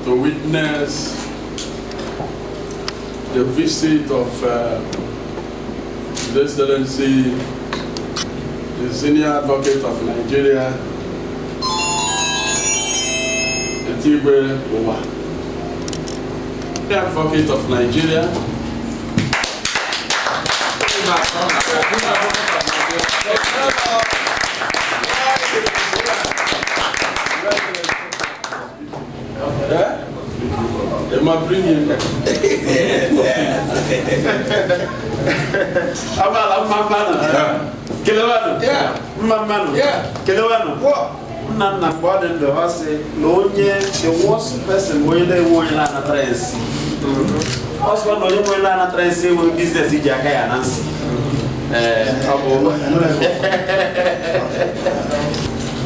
To witness the visit of His Excellency, the Senior Advocate of Nigeria, Etigwe Uwa, the Advocate of Nigeria. They might bring him. Nana body the house no the worst person where they want to try and see. Also, no, you will not try and see what business is Jacka Nancy.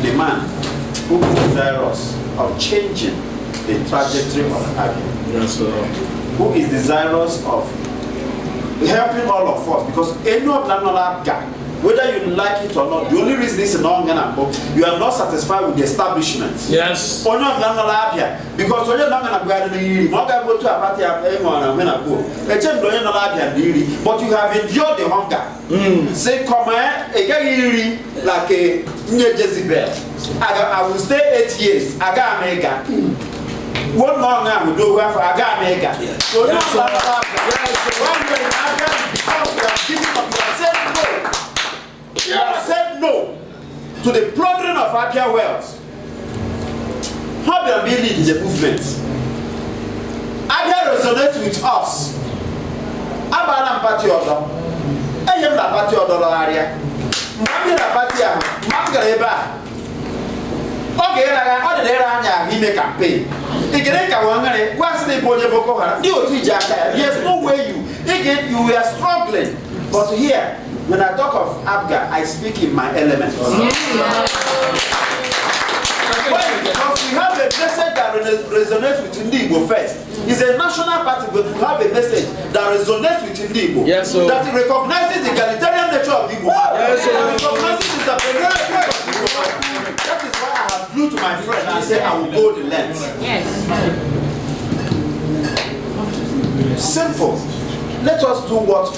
The man who is desirous of changing the trajectory of Abia. Yes, sir. Who is desirous of helping all of us, because any of them not Abia. Whether you like it or not, the only reason is not you are not satisfied with the establishment. Yes. Or not because when you're not going to go to a party but you have endured the hunger. Say, come here, like a Jezebel. I will stay 8 years. I got mega. One long I will do for I got mega. So you said no to the plundering of Abia wealth. Abia really is a movement. Abia resonates with us. Abia party order. I am the party order area. Mami la party am. Mangareba. Okay, I the area he make campaign. What's the Boko Haram? There's no way you are struggling. But here, when I talk of APGA, I speak in my element. Because we have a message that resonates with Igbo first. It's a national party, but we have a message that resonates with Igbo. Yes, sir. That recognizes the egalitarian nature of Igbo. Yes, sir. Recognizes the entrepreneurial of Igbo. That is why I have flew to my friend and said I will go the length. Yes. Simple. Let us do what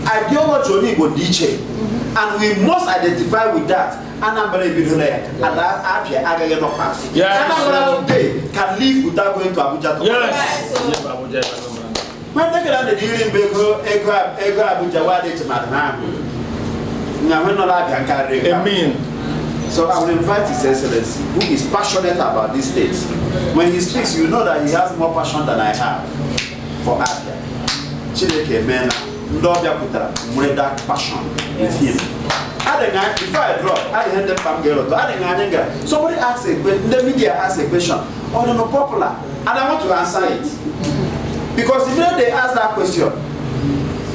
ideology only go DJ, and we must identify with that. And I'm very good there. And that Abia Agaya no pass. And I'm today can live without going to Abuja. Yes. When they get the dealing Beko, Ego Abuja, why they to Madame? Now when not Abia carry. Amen. So I will invite His Excellency, who is passionate about this state. When he speaks, you know that he has more passion than I have for Abia. Chileke Mena, Ndobia Putra, with that passion with him. Before I drop, I had them from Gero. Somebody asked a question, the media asked a question, or no popular, and I want to answer it. Because if they ask that question,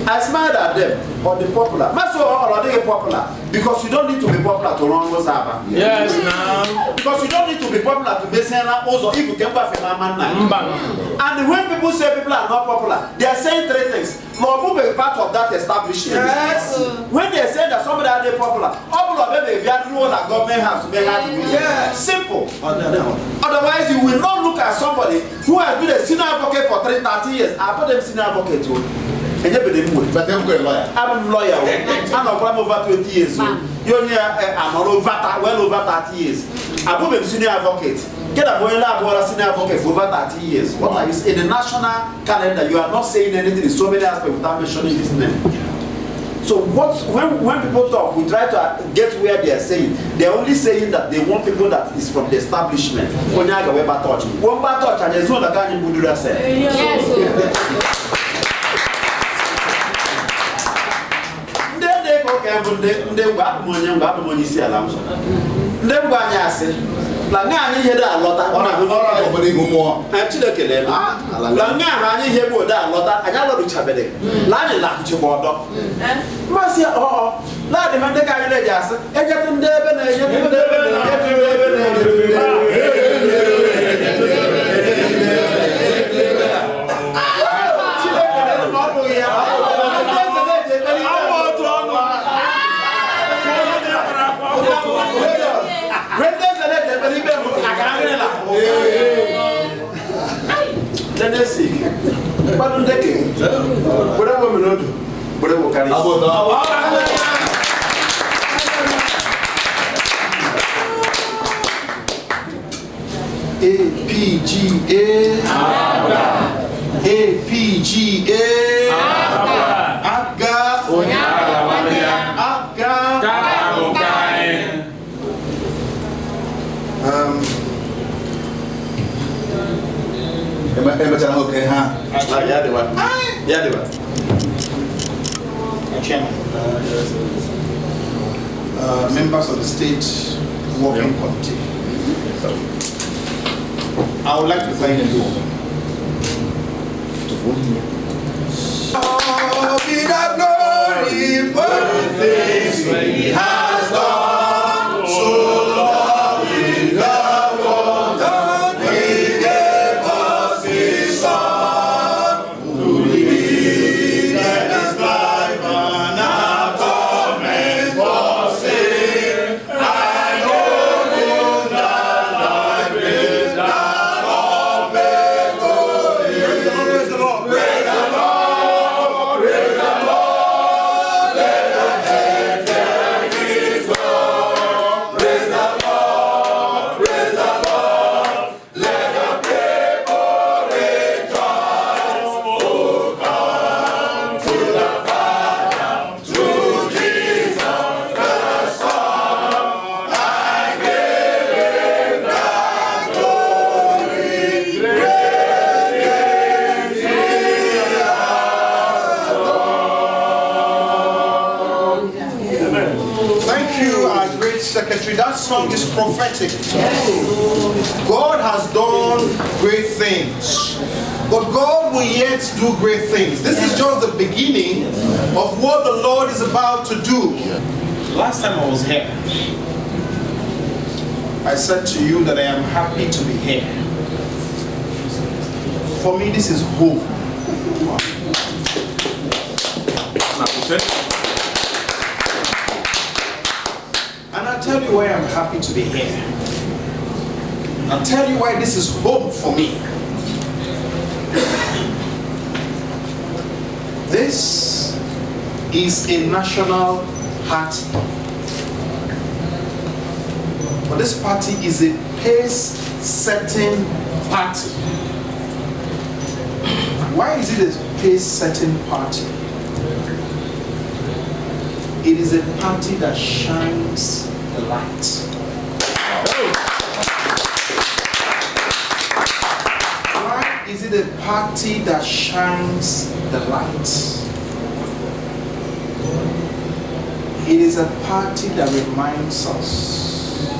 I smiled at them, or the popular. Or they popular, because you don't need to be popular to run Mozaba. Yes, now. Because you don't need to be popular to be saying also if you can buy and when people say people are not popular, they are saying three things. More be part of that establishment. Yes. When they say that somebody are popular, all of them they are rule that government has to be happy with. Yes. Simple. Otherwise, you will not look at somebody who has been a senior advocate for 30 years. I put them senior advocate too. But I'm a lawyer. I'm a lawyer. I'm over 20 years. You're here, I'm well over 30 years. I put them senior advocate. Get a boy senior advocate for over 30 years. What are you in the national calendar? You are not saying anything in so many aspects without mentioning his name. So when people talk, we try to get where they are saying. They are only saying that they want people that is from the establishment. When you have a touch, one touch and there's no that can you do that. La nga anyị ihe da alọta. Ọra obodo igbo mmụọ. Chineke na-eme. La nga ha anyị ihe bụ da alọta, anyị alọrụchabere. La anyị lakwuchikwa ọdọ. Masị la dị ndị ka anyị na-eji asị, ejetụ ndị ebe na-ejetụ ndị ebe na-ejetụ ndị ebe na-ejetụ ndị ebe. Chineke na-eme ma ọ bụghị ya. APGA, APGA, APGA, members of the state working committee. I would like to thank you. Oh, be the glory for the things He has done. So lovely the world that He gave us His Son, who lived His life an atonement for sin. I know that life is not all made for you. Praise the Lord. Praise the Lord. Praise the Lord. Let the dead hear His word. Praise the Lord. Praise the Lord. Let the people rejoice. Oh, come to the Father, through Jesus the Son. I give Him the glory. Praise He Thank you, our great secretary. That song is prophetic. God has done great things, but God will yet do great things. This is just the beginning of what the Lord is about to do. Last time I was here, I said to you that I am happy to be here. For me, this is home. And I'll tell you why I'm happy to be here. I'll tell you why this is home for me. This is a national party. But this party is a pace-setting party. Why is it a pace-setting party? It is a party that shines the light. Why is it a party that shines the light? It is a party that reminds us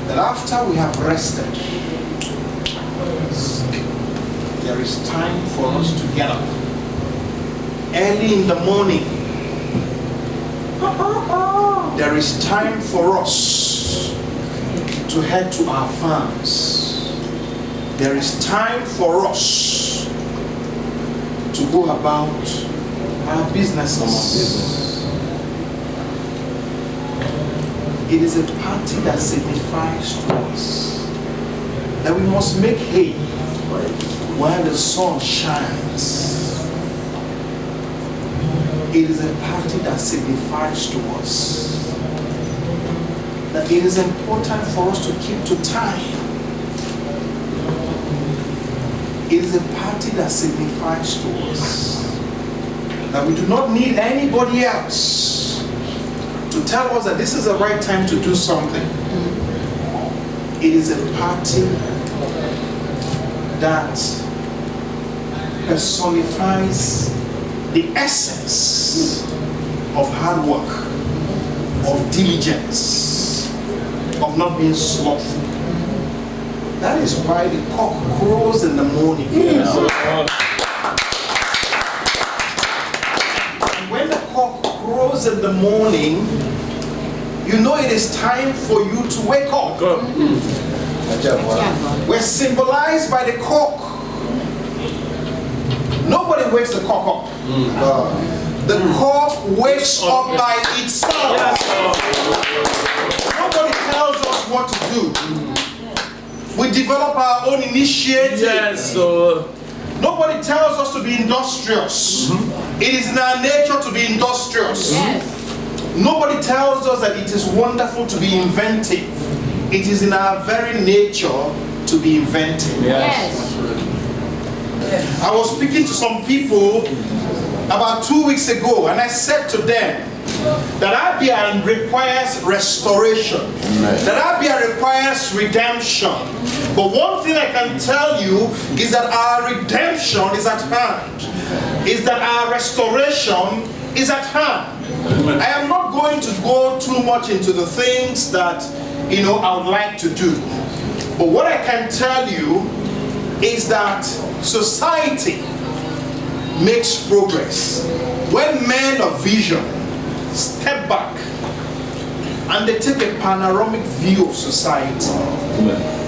that after we have rested, there is time for us to get up early in the morning. There is time for us to head to our farms. There is time for us to go about our businesses. It is a party that signifies to us that we must make hay while the sun shines. It is a party that signifies to us that it is important for us to keep to time. It is a party that signifies to us that we do not need anybody else to tell us that this is the right time to do something. It is a party that personifies the essence of hard work, of diligence, of not being slothful. That is why the cock crows in the morning. Yes. And when the cock crows in the morning, you know it is time for you to wake up. We're symbolized by the cock. Nobody wakes the cock up. The cock wakes up by itself. Nobody tells us what to do. We develop our own initiative. Yes. Nobody tells us to be industrious. It is in our nature to be industrious. Yes. Nobody tells us that it is wonderful to be inventive. It is in our very nature to be inventive. Yes. I was speaking to some people about 2 weeks ago, and I said to them that Abia requires restoration, that Abia requires redemption. But one thing I can tell you is that our redemption is at hand, is that our restoration is at hand. I am not going to go too much into the things that I would like to do. But what I can tell you is that society makes progress when men of vision step back and they take a panoramic view of society.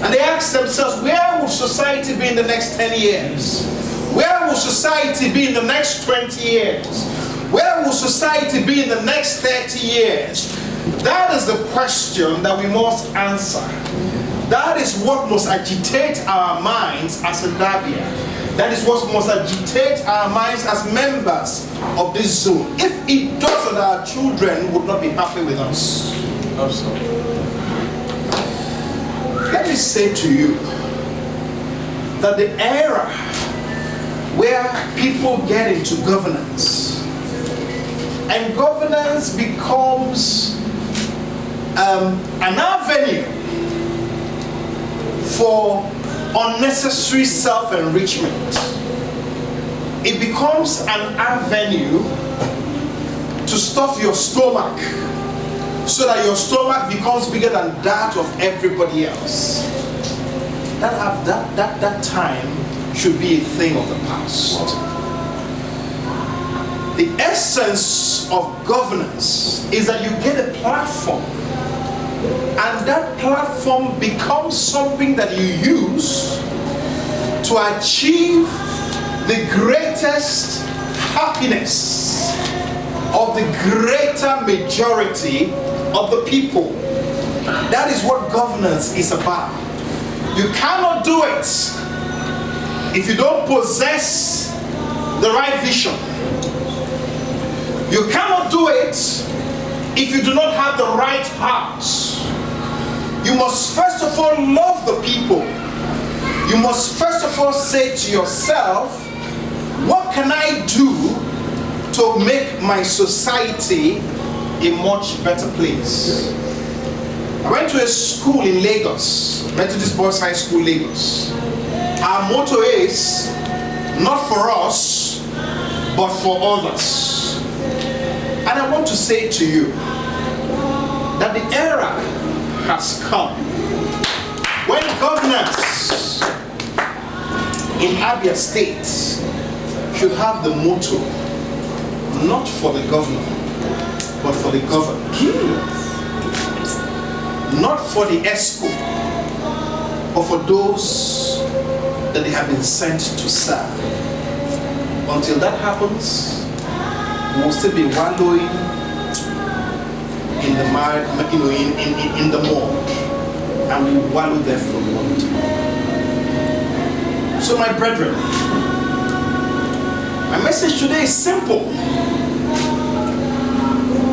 And they ask themselves, where will society be in the next 10 years? Where will society be in the next 20 years? Where will society be in the next 30 years? That is the question that we must answer. That is what must agitate our minds as a Abia. That is what must agitate our minds as members of this zone. If it doesn't, our children would not be happy with us. Absolutely. Let me say to you that the era where people get into governance and governance becomes an avenue for unnecessary self-enrichment. It becomes an avenue to stuff your stomach so that your stomach becomes bigger than that of everybody else. That time should be a thing of the past. The essence of governance is that you get a platform, and that platform becomes something that you use to achieve the greatest happiness of the greater majority of the people. That is what governance is about. You cannot do it if you don't possess the right vision. You cannot do it if you do not have the right heart. You must first of all love the people. You must first of all say to yourself, what can I do to make my society a much better place? I went to a school in Lagos, Methodist Boys High School, Lagos. Our motto is, not for us, but for others. And I want to say to you that the era has come when governance in Abia State should have the motto, not for the governor, but for the governed. Not for the ESCO, but for those that they have been sent to serve. Until that happens, we will still be wallowing in the in the mud, and we will wallow there for a long time. So, my brethren, my message today is simple,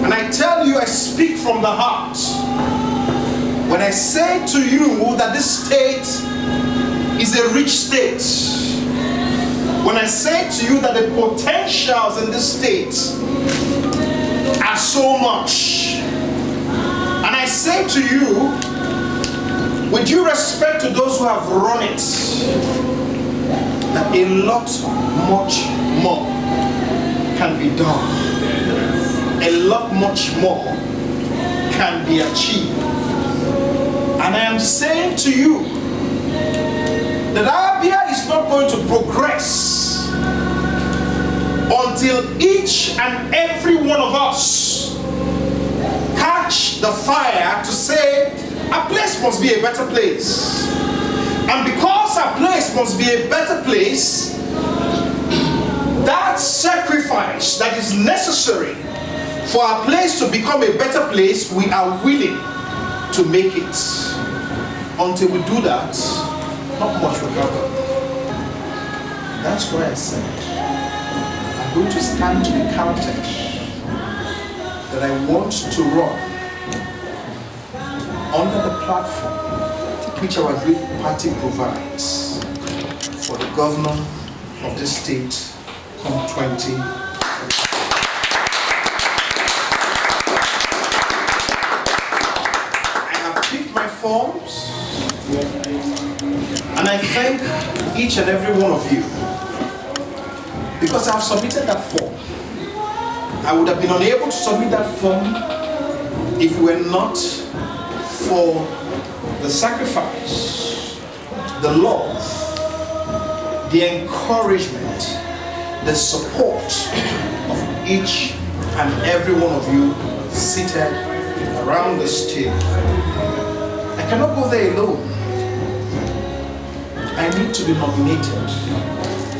and I tell you, I speak from the heart. When I say to you that this state is a rich state, when I say to you that the potentials in this state are so much, and I say to you, with due respect to those who have run it, that a lot much more can be done. A lot much more can be achieved. And I am saying to you that Abia is not going to progress until each and every one of us catch the fire to say, a place must be a better place. And because a place must be a better place, that sacrifice that is necessary for our place to become a better place, we are willing to make it. Until we do that, not much will happen. That's why I said, I'm going to stand to be counted that I want to run under the platform which our great party provides for the governor of this state come 20. I have picked my forms and I thank each and every one of you because I have submitted that form. I would have been unable to submit that form if it were not for the sacrifice, the love, the encouragement, the support of each and every one of you seated around this table. I cannot go there alone. I need to be nominated.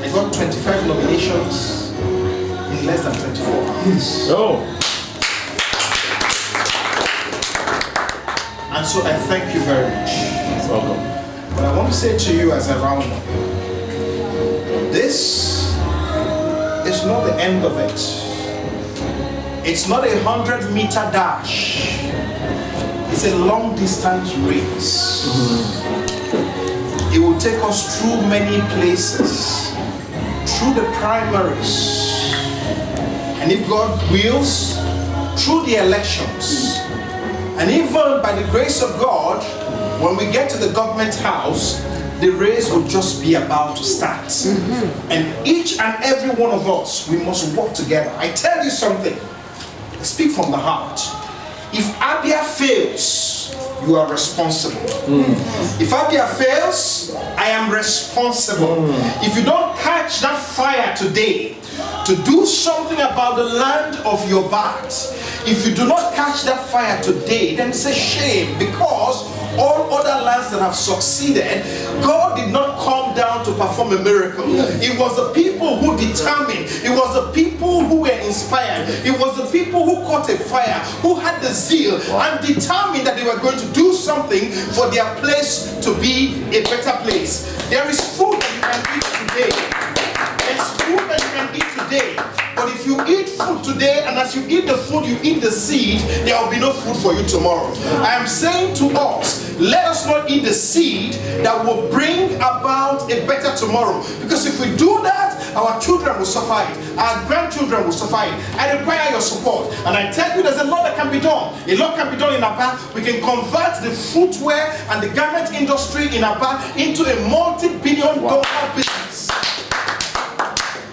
I got 25 nominations in less than 24 hours. Oh. And so I thank you very much. Welcome. But I want to say to you as a round up, this is not the end of it. It's not a 100-meter dash. It's a long distance race. It will take us through many places, through the primaries, and if God wills, through the elections. And even by the grace of God, when we get to the government house, the race will just be about to start. And each and every one of us, we must work together. I tell you something, I speak from the heart. If Abia fails, you are responsible. If Abia fails, I am responsible. If you don't catch that fire today to do something about the land of your birth, if you do not catch that fire today, then it's a shame, because all other lands that have succeeded, God did not come down to perform a miracle. It was the people who determined. It was the people who were inspired. It was the people who caught a fire, who had the zeal and determined that they were going to do something for their place to be a better place. There is food that you can eat today. There's food that you can eat today. But if you eat food today, and as you eat the food, you eat the seed, there will be no food for you tomorrow. I am saying to us, let us not eat the seed that will bring about a better tomorrow. Because if we do that, our children will suffer it. Our grandchildren will suffer it. I require your support. And I tell you, there's a lot that can be done. A lot can be done in Abia. We can convert the footwear and the garment industry in Abia into a multi-billion-dollar business.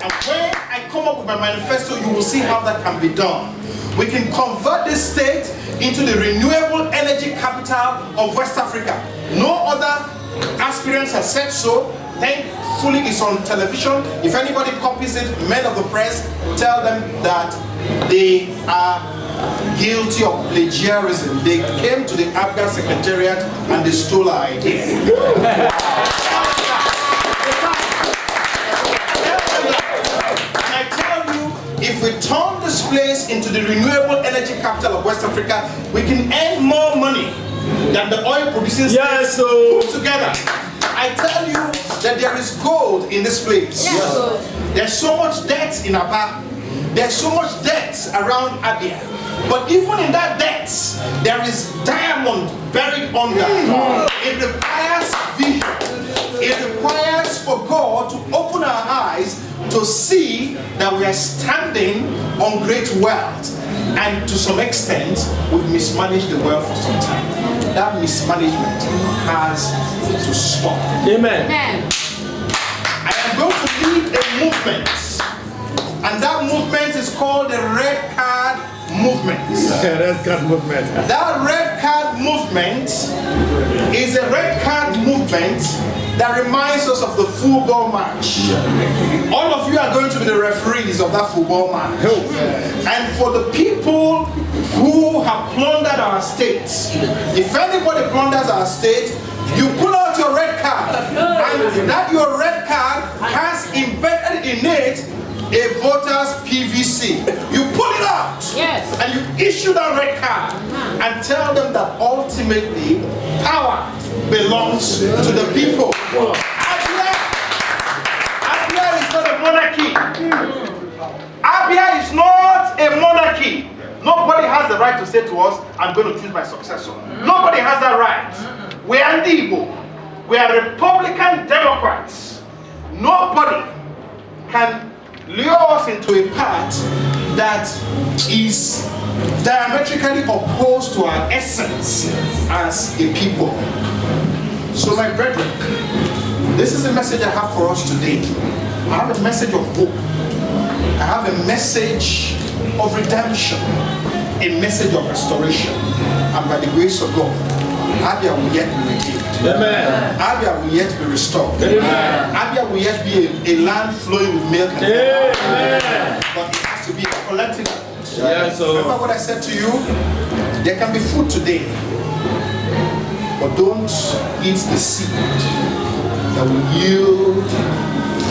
And when I come up with my manifesto, you will see how that can be done. We can convert this state into the renewable energy capital of West Africa. No other aspirants have said so. Thankfully, it's on television. If anybody copies it, men of the press, tell them that they are guilty of plagiarism. They came to the Abia Secretariat and they stole our idea. If we turn this place into the renewable energy capital of West Africa, we can earn more money than the oil producing states put together. I tell you that there is gold in this place. There's so much debt in Abia. There's so much debt around Abia. But even in that debt, there is diamond buried under. It requires vision. It requires for God to open our eyes to see that we are standing on great wealth. And to some extent, we've mismanaged the wealth for some time. That mismanagement has to stop. Amen. I am going to lead a movement. And that movement is called the Red Card movement. Red card movement. That red card movement is a red card movement that reminds us of the football match. All of you are going to be the referees of that football match. And for the people who have plundered our state, if anybody plunders our state, you pull out your red card, and that your red card has embedded in it a voter's PVC. You pull it out, yes, and you issue that red card and tell them that ultimately power belongs to the people. Abia is not a monarchy. Abia is not a monarchy. Nobody has the right to say to us, I'm going to choose my successor. Nobody has that right. We are Igbo. We are Republican Democrats. Nobody can lure us into a path that is diametrically opposed to our essence as a people. So my brethren, this is the message I have for us today. I have a message of hope. I have a message of redemption, a message of restoration. And by the grace of God, Abia will yet be redeemed. Amen. Abia will yet be restored. Amen. Abia will yet be a land flowing with milk and honey. Amen. But it has to be a collective effort. Yes, so remember what I said to you? There can be food today, but don't eat the seed that will yield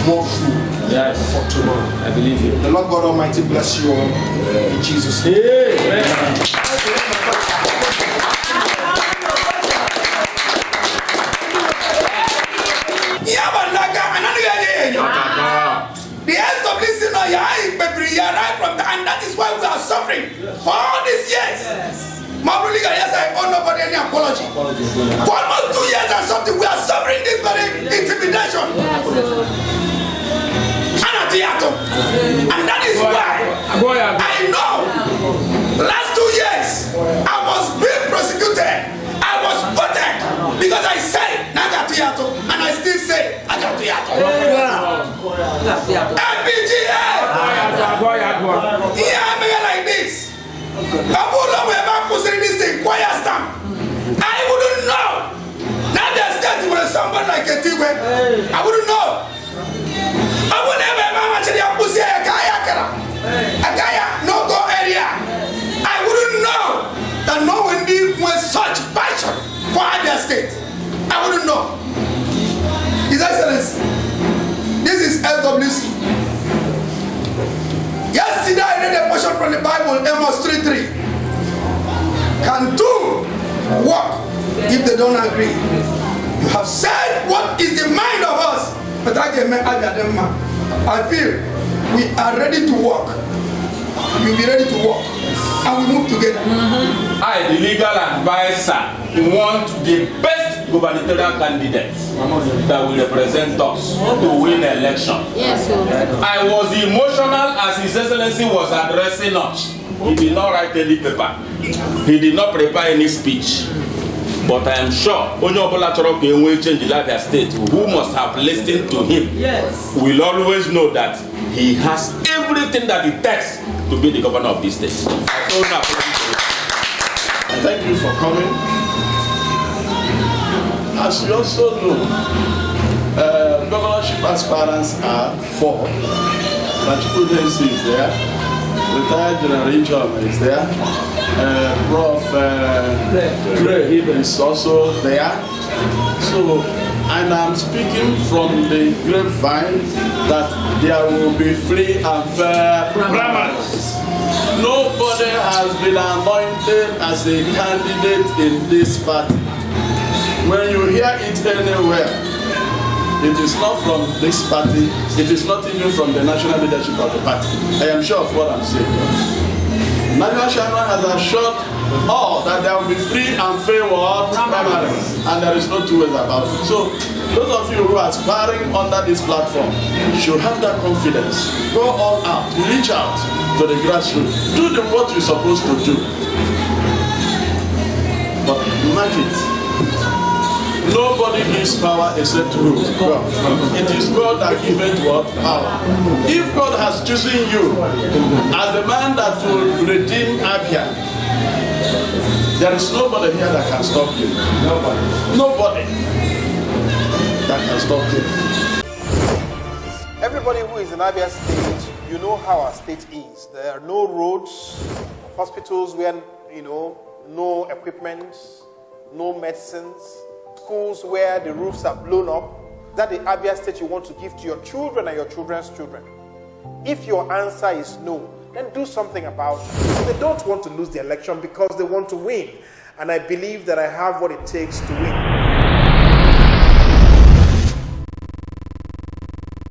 more food for tomorrow. I believe you. The Lord God Almighty bless you all in Jesus' name. Amen. The SWC now you arrived from the, and that is why we are suffering for all these years. Yes, I owe nobody any apology. For almost 2 years and something, we are suffering this very intimidation. And that is why I know last 2 years I was being prosecuted. I was voted because I said Nagatuyato, and I still say Nagatuyato. APGA! Yeah, I'm like this. This thing, choir stamp. I wouldn't know. Now Abia State with somebody like Etigwe. I wouldn't know. I would never actually pussy a Gaya no go area. I wouldn't know that no one did with such passion for Abia State. I wouldn't know. His Excellency, this is LWC. Yesterday I read a portion from the Bible, Amos 3:3. Can two walk if they don't agree? You have said what is the mind of us, but I feel we are ready to walk. You'll be ready to walk, and we move together. I, the legal advisor, want the best gubernatorial candidate that will represent us to win the election. Yes, sir. I was emotional as His Excellency was addressing us. He did not write any paper. He did not prepare any speech. But I am sure only Obola Chorok change the Abia State, who must have listened to him, will always know that he has everything that it takes to be the governor of this state. Thank you for coming. As you also know, governorship aspirants are 4. Machukudensi is there. Retired General Enrichment is there. Prof. Gray is also there. So, and I'm speaking from the grapevine that there will be free and fair primaries. Nobody has been anointed as a candidate in this party. When you hear it anywhere, it is not from this party, it is not even from the national leadership of the party. I am sure of what I'm saying. National Chairman has assured all that there will be free and fair primaries, and there is no two ways about it. So, those of you who are aspiring under this platform should have that confidence. Go all out, reach out to the grassroots, do what you're supposed to do. But imagine, Nobody gives power except who? God. It is God that giveth what? Power. If God has chosen you as the man that will redeem Abia, there is nobody here that can stop you. Nobody that can stop you. Everybody who is in Abia State, you know how our state is. There are no roads, hospitals where, no equipment, no medicines, schools where the roofs are blown up. That the Abia State you want to give to your children and your children's children. If your answer is no, then do something about it. They don't want to lose the election because they want to win. And I believe that I have what it takes to win.